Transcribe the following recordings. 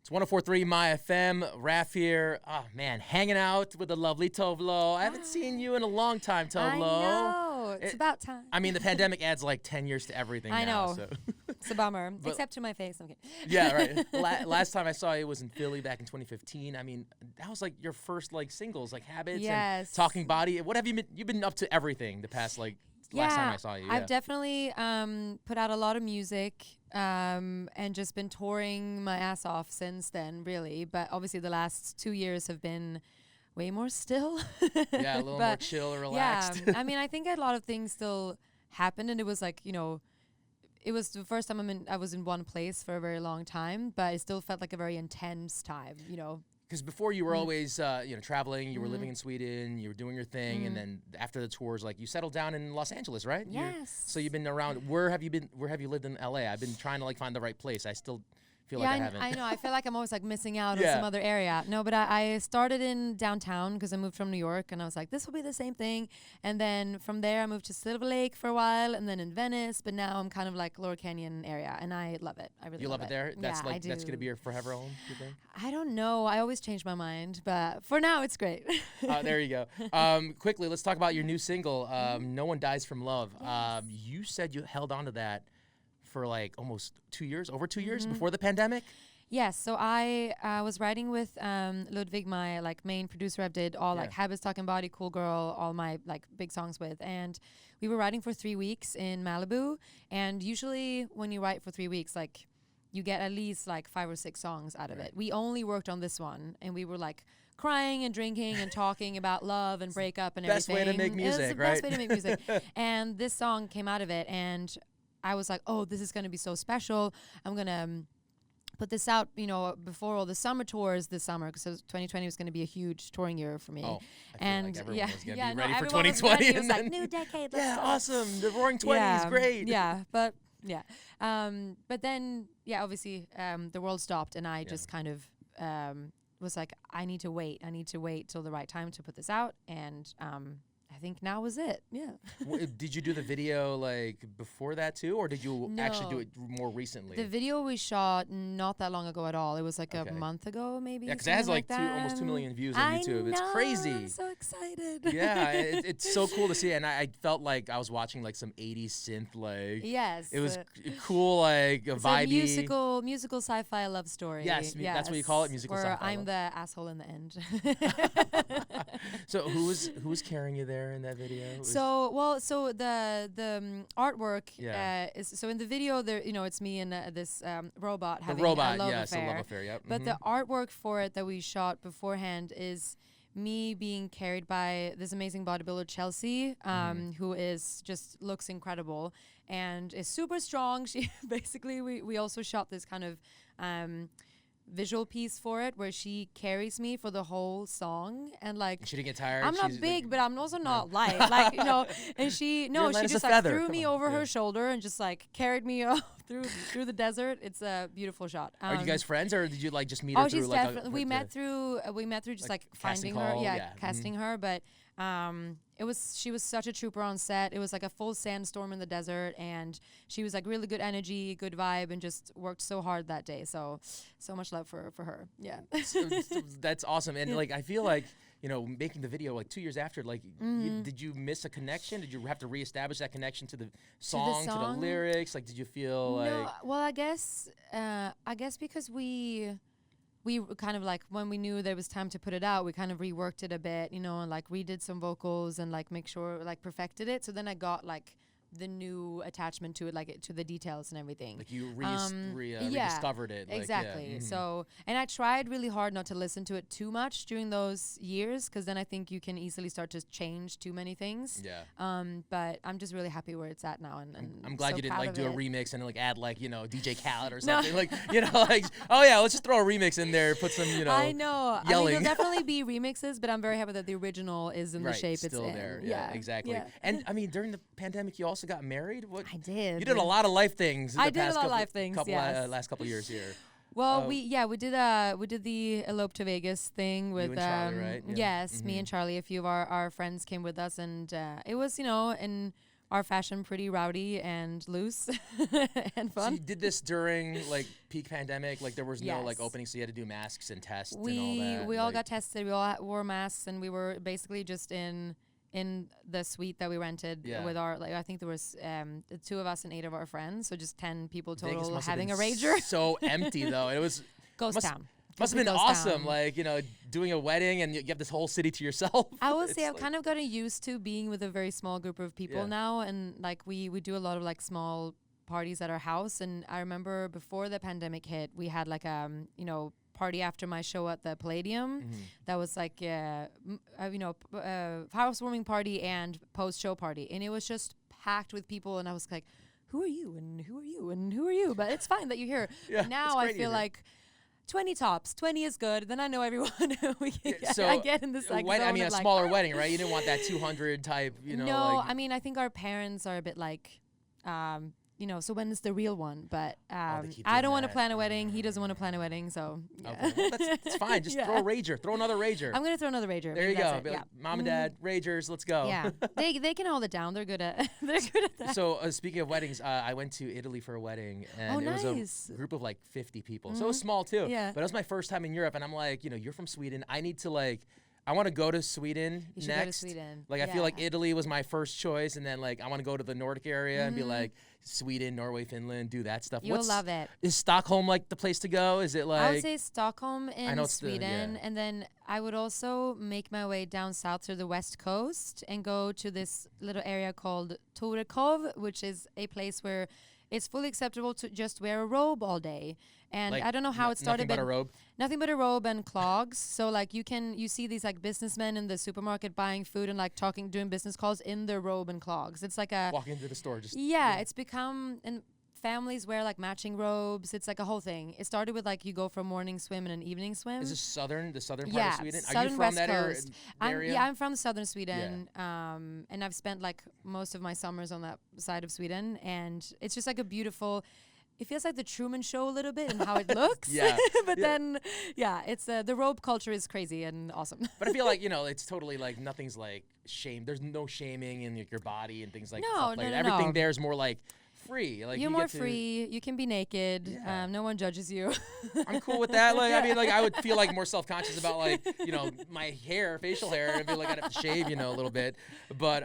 It's 104.3 MYfm. Raph here. Oh, man, hanging out with the lovely Tove Lo. I haven't seen you in a long time, Tove Lo. I know. It's about time. I mean, the pandemic adds like 10 years to everything I now. know. So. It's a bummer. Except to my face. Okay. Yeah, right. Last time I saw you was in Philly back in 2015. I mean, that was like your first like singles, like Habits and Talking Body. What have you been? You've been up to everything the past like last time I saw you. I've definitely put out a lot of music and just been touring my ass off since then, really. But obviously the last 2 years have been way more still. Yeah, a little more chill or relaxed. Yeah, I mean, I think a lot of things still happened, and it was like, you know, it was the first time I was in one place for a very long time, but it still felt like a very intense time, you know. Because before you were always, traveling. You were living in Sweden. You were doing your thing, and then after the tours, like you settled down in Los Angeles, right? Yes. So you've been around. Where have you been? Where have you lived in LA? I've been trying to like find the right place. I still feel like I haven't. I know. I feel like I'm always like missing out on some other area. No, but I started in downtown because I moved from New York, and I was like, this will be the same thing. And then from there, I moved to Silver Lake for a while, and then in Venice. But now I'm kind of like Lower Canyon area, and I love it. I really You love it there? That's I do. That's gonna be your forever home, you think? I don't know. I always change my mind, but for now, it's great. There you go. Quickly, let's talk about your new single, "No One Dies from Love." Yes. You said you held on to that for like almost 2 years, over 2 years before the pandemic. Yes, so I was writing with Ludwig, my like main producer. I did all like Habits, Talking Body, Cool Girl, all my like big songs with, and we were writing for 3 weeks in Malibu. And usually when you write for 3 weeks, like you get at least like 5 or 6 songs out of it. We only worked on this one, and we were like crying and drinking and talking about love and breakup and Best everything. way to make music, It was the right? best way to make music. And this song came out of it, and I was like, oh, this is going to be so special. I'm going to put this out, you know, before all the summer tours this summer, because 2020 was going to be a huge touring year for me. Oh, I feel and like everyone was going to be no, ready for everyone was 2020. ready. It was and like, then new decade. Let's go. awesome. The Roaring 20s, great. Yeah, but yeah. But then, obviously, the world stopped, and I just kind of was like, I need to wait. I need to wait till the right time to put this out, and I think now was it. Yeah. Did you do the video like before that too, or did you actually do it more recently? The video we shot not that long ago at all. It was like a month ago, maybe. Yeah, because it has like almost 2 million views on YouTube. It's crazy. I'm so excited. Yeah, it's so cool to see, and I felt like I was watching like some 80s synth, like it was cool, like a vibey musical sci-fi love story. Yes, that's what you call it, musical where sci-fi. I'm the asshole in the end. So who was carrying you there in that video? So the artwork is so in the video there, you know, it's me and this robot having a love affair. Yep. But the artwork for it that we shot beforehand is me being carried by this amazing bodybuilder Chelsea, who is just looks incredible and is super strong. She basically we also shot this kind of visual piece for it where she carries me for the whole song, and like she didn't get tired. I'm not big, but I'm also not light, like, you know. And she just like threw me over her shoulder and just like carried me through the desert. It's a beautiful shot. Are you guys friends, or did you like just meet her through she's like definitely we met through just like finding her, casting her, but she was such a trooper on set. It was like a full sandstorm in the desert, and she was like really good energy, good vibe, and just worked so hard that day. So much love for her. Yeah. That's awesome. And like I feel like, you know, making the video like 2 years after, like did you miss a connection? Did you have to reestablish that connection to the song, to the lyrics? Like, did you feel like? Well, I guess because we kind of like, when we knew there was time to put it out, we kind of reworked it a bit, you know, and like redid some vocals and like make sure like perfected it. So then I got like the new attachment to it, like to the details and everything. Like you rediscovered it. Exactly. Like, So, and I tried really hard not to listen to it too much during those years, because then I think you can easily start to change too many things. Yeah. But I'm just really happy where it's at now, and I'm glad so you didn't like do a remix and like add like, you know, DJ Khaled or something. No. Like, you know, like, oh yeah, let's just throw a remix in there, put some, you know, I know. yelling. I mean, there'll definitely be remixes, but I'm very happy that the original is in the shape it's in. Still there. Yeah, exactly. Yeah. And I mean, during the pandemic, you also got married. What? I did. You did a lot of life things. I did a lot of life things. Yes. Last couple years here. Well, we did the elope to Vegas thing with you and Charlie, right? Yes, me and Charlie. A few of our friends came with us, and it was, you know, in our fashion pretty rowdy and loose and fun. So you did this during like peak pandemic, like there was no Yes. like opening, so you had to do masks and tests and all that. We all like, got tested. We all wore masks, and we were basically just in the suite that we rented with our, like, I think there was the 2 of us and 8 of our friends, so just 10 people Vegas total must have having been a rager. So empty though. It was Ghost town. Must have been Ghost awesome, town. like, you know, doing a wedding and you have this whole city to yourself. I will say It's I've like- kind of gotten used to being with a very small group of people Yeah. now, and like we do a lot of like small parties at our house. And I remember before the pandemic hit, we had like party after my show at the Palladium. Mhm. That was like housewarming party and post show party, and it was just packed with people. And I was like, who are you and who are you and who are you? But it's fine that you're here. Yeah, Now it's I great feel you're here. like 20 tops. 20 is good. Then I know everyone. So, I get in this like I zone mean, a of like, smaller wedding, right? You didn't want that 200 type, you know. no, like, I mean, I think our parents are a bit like, so when is the real one? But they keep I doing don't want to that. plan a wedding. He doesn't want to plan a wedding, so yeah. okay, well, that's fine. Just Yeah. throw a rager. Throw another rager. I'm gonna throw another rager. there Maybe you go. that's it, Be yeah. like, Mom and Dad, ragers, let's go. Yeah, they can hold it down. They're good at that. So speaking of weddings, I went to Italy for a wedding, and Oh, it was nice. a group of like 50 people. So it was small too. Yeah. But it was my first time in Europe, and I'm like, you're from Sweden. I need to I want to go to Sweden You should next. go to Sweden. Like I feel like Yeah. Italy was my first choice, and then like I want to go to the Nordic area and be like Sweden, Norway, Finland, do that stuff. You'll love it. Is Stockholm like the place to go? Is it like? I would say Stockholm know and it's the- Sweden, yeah. and then I would also make my way down south to the west coast and go to this little area called Torekov, which is a place where it's fully acceptable to just wear a robe all day. And Like, I don't know how it started. Nothing but a robe. Nothing but a robe and clogs. So like you see these like businessmen in the supermarket buying food and like doing business calls in their robe and clogs. It's like a Walk into the store, just yeah, it's become, and families wear like matching robes. It's like a whole thing. It started with like you go for a morning swim and an evening swim. Is this the southern part yeah, of Sweden? Are southern you from west that coast. area? I'm from southern Sweden, and I've spent like most of my summers on that side of Sweden, and it's just like a beautiful. It feels like the Truman Show a little bit in how it looks. Yeah. But Yeah. then, yeah, it's the robe culture is crazy and awesome. But I feel like, it's totally like nothing's like shame. There's no shaming in like, your body and things like No, stuff no, like no, everything no. there's more like free. Like You're you more get to- free. You can be naked. Yeah. No one judges you. I'm cool with that. Like I mean, like I would feel like more self-conscious about like my hair, facial hair, and feel like I'd have to shave, a little bit. But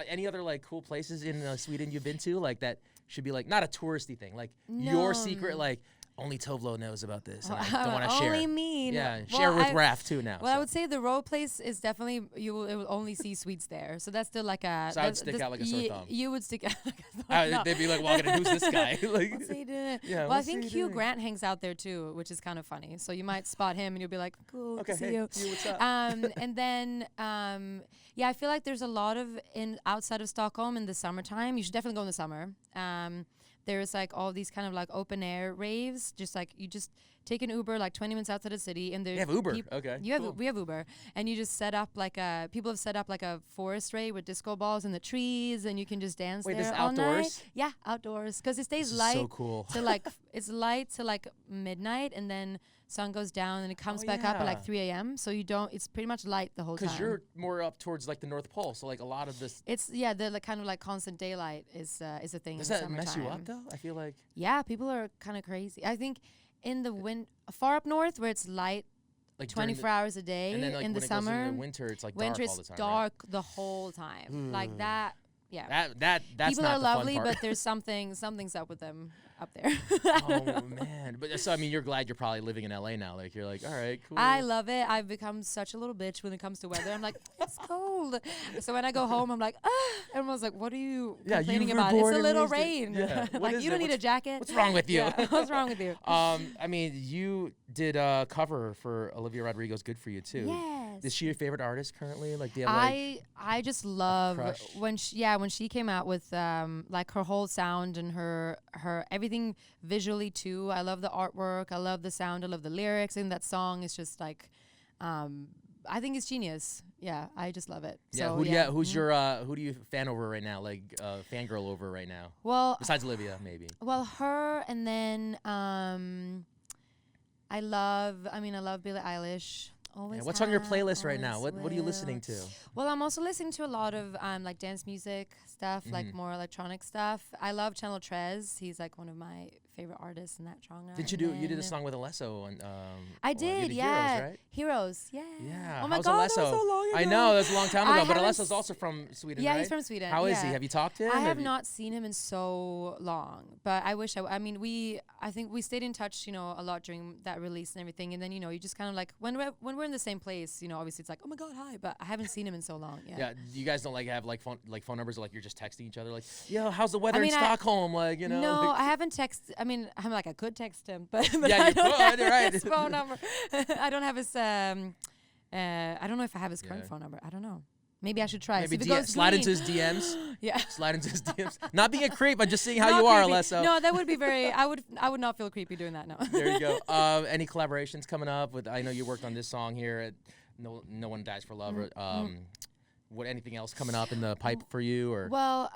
any other like cool places in Sweden you've been to like that should be like not a touristy thing, like your No. secret like only Tove Lo knows about this, and I don't want to share. Only me. Yeah, Well, share with I- Raph too now. Well, I so. would say the road place is definitely it will only see Swedes there, so that's still like a. So I would stick out like a sore thumb. You would stick out like a thumb. No. They'd be like walking in, who's this guy? Like, What's he doing? Yeah, Well, I what's think he Hugh doing? Grant hangs out there too, which is kind of funny. So you might spot him and you'll be like, cool, okay, to see hey, you. what's up? And then yeah, I feel like there's a lot of outside of Stockholm in the summertime. You should definitely go in the summer. There's like all these kind of like open air raves, just like you just take an Uber like 20 minutes outside the city, and there's You have Uber, okay, cool. We have Uber, and you just set up like people have set up like a forest rave with disco balls in the trees, and you can just dance Wait, there this all outdoors? night. Yeah, outdoors, because it stays This is light so cool. to like it's light to like midnight, and then sun goes down and it comes back up at like yeah. 3 a.m. So you don't. It's pretty much light the whole time. Because you're more up towards like the North Pole, so like a lot of this. It's the like kind of like constant daylight is a thing. Does in that the mess you up summertime. though? I feel like. Yeah, people are kind of crazy. I think in the far up north where it's light Like during 24 hours a day and then like in the when it goes summer. into winter, it's like Winter dark all the it's time. dark the whole time. Like that. Yeah. That's People not are the lovely, fun part. but there's something's up with them up there. Oh man! But so I mean, you're glad you're probably living in LA now. Like you're like, all right, cool. I love it. I've become such a little bitch when it comes to weather. I'm like, it's cold. So when I go home, I'm like, everyone's like, what are you complaining you were about? It's born a and little raised rain. Yeah. What Like is you it? don't need a jacket. What's wrong with you? Yeah, what's wrong with you? I mean, you did a cover for Olivia Rodrigo's "Good for You" too. Yes. Is she your favorite artist currently? Like, do you have like? I just love crush? when she came out with like her whole sound and her everything visually too. I love the artwork. I love the sound. I love the lyrics. And that song is just like, I think it's genius. Yeah, I just love it. Yeah. So, Who's your who do you fan over right now? Like fangirl over right now? Well, Besides Olivia, maybe. well, her and then I love Billie Eilish. Always. Yeah, what's on your have, playlist right now? always What are you will. listening to? Well, I'm also listening to a lot of like dance music stuff, like more electronic stuff. I love Channel Trez. He's like one of my favorite artists in that genre. Didn't you And you did a then- song with Alesso on I you did, did yeah. Heroes, right? Heroes, yeah. Yeah. Oh my How's God, Alesso? that was so long ago. I know, that was a long time I ago, but haven't Alesso's also from Sweden, Yeah, right? he's from Sweden. How is he? yeah. Have you talked to him? I have you- not seen him in so long, but I wish I mean, I think we stayed in touch, you know, a lot during that release and everything. And then, you know, you just kind of like, when we're in the same place, you know, obviously it's like, oh my God, hi. But I haven't seen him in so long. Yeah. Yeah, you guys don't like have like phone numbers, or like you're just texting each other, like, yo, how's the weather mean, in Stockholm? Like, you know. No, like, I haven't texted. I mean, I'm like, I could text him, but Yeah, I you don't could, have right. his phone number. I don't have his. I don't know if I have his current Yeah. phone number. I don't know. Maybe I should try. maybe See if it goes slide into green. his DMs. Yeah. Slide into his DMs. Not being a creep, but just seeing how Not you are, creepy. Alesso. No, that would be very. I would not feel creepy doing that. No. There you go. Any collaborations coming up? With I know you worked on this song here at No One Dies for Love. What anything else coming up in the pipe for you? Or Well,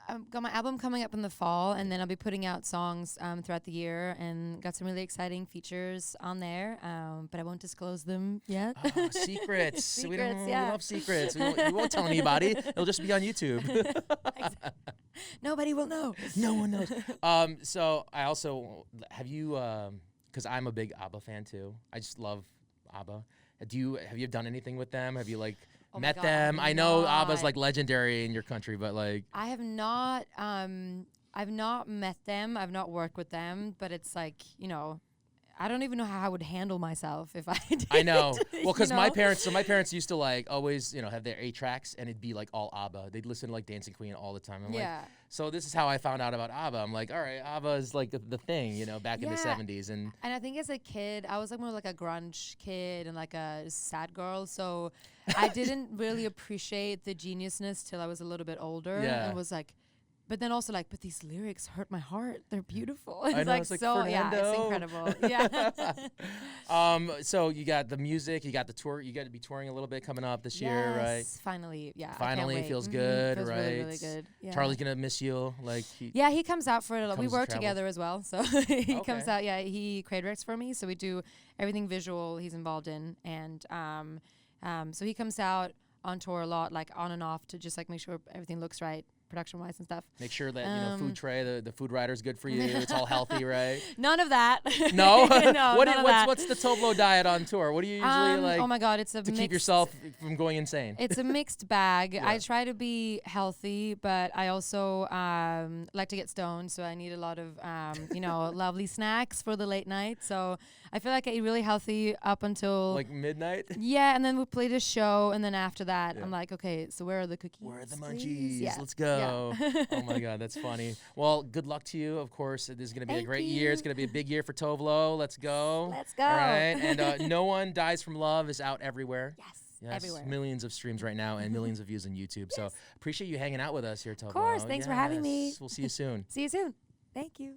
I've got my album coming up in the fall, and then I'll be putting out songs throughout the year, and got some really exciting features on there. But I won't disclose them yet. Oh, secrets. We don't yeah. we love secrets. We won't tell anybody. It'll just be on YouTube. Nobody will know. No one knows. So I also have you because I'm a big ABBA fan too. I just love ABBA. Have you done anything with them? Have you like Oh my met God, them? I know not. ABBA's like legendary in your country, but like I have not. I've not met them. I've not worked with them. But it's like, you know, I don't even know how I would handle myself if I did. I know. Well, because you my know? parents used to like always, you know, have their 8-tracks, and it'd be like all ABBA. They'd listen to like Dancing Queen all the time. I'm like, Yeah. so this is how I found out about ABBA. I'm like, all right, ABBA is like the thing, you know, back in the Yeah. 70s. And And I think as a kid, I was like more like a grunge kid and like a sad girl. So I didn't really appreciate the geniusness till I was a little bit older. Yeah. And was like, but then also like, but these lyrics hurt my heart. They're beautiful. It's know, like it's like so, yeah, it's Fernando. incredible. Yeah. So you got the music, you got the tour, you got to be touring a little bit coming up this year, right? Yes, finally, yeah. I can't Finally, wait. feels Mhm, good, feels right? Really, really good. Yeah. Charlie's gonna miss you, like Yeah, he comes out for it a lot. We Comes to work travel. together as well. So he comes Okay. out, yeah, he create recs for me. So we do everything visual he's involved in. And so he comes out on tour a lot, like on and off, to just like make sure everything looks right, production wise and stuff. make sure that you know food tray, the food rider's good for you. It's all healthy, right? None of that. No, No, none of that. what's the Tove Lo diet on tour? What do you usually like Oh my God, it's a to mixed, keep yourself from going insane? It's a mixed bag. Yeah. I try to be healthy, but I also like to get stoned. So I need a lot of, you know, lovely snacks for the late night. So I feel like I eat really healthy up until Like midnight? yeah, and then we played a show, and then after that, Yeah. I'm like, okay, so where are the cookies? Where are the please? munchies? Yeah. Let's go. Yeah. Oh my God, that's funny. Well, good luck to you. Of course, this is going to be a Thank great year. It's you. going to be a big year for Tove Lo. Let's go. Let's go. All right. And No One Dies from Love is out everywhere. Yes, Yes, everywhere. millions of streams right now and millions of views on YouTube. So appreciate you hanging out with us here, Tove Lo. course. Thanks for having me. Yes, we'll see you soon. See you soon. Thank you.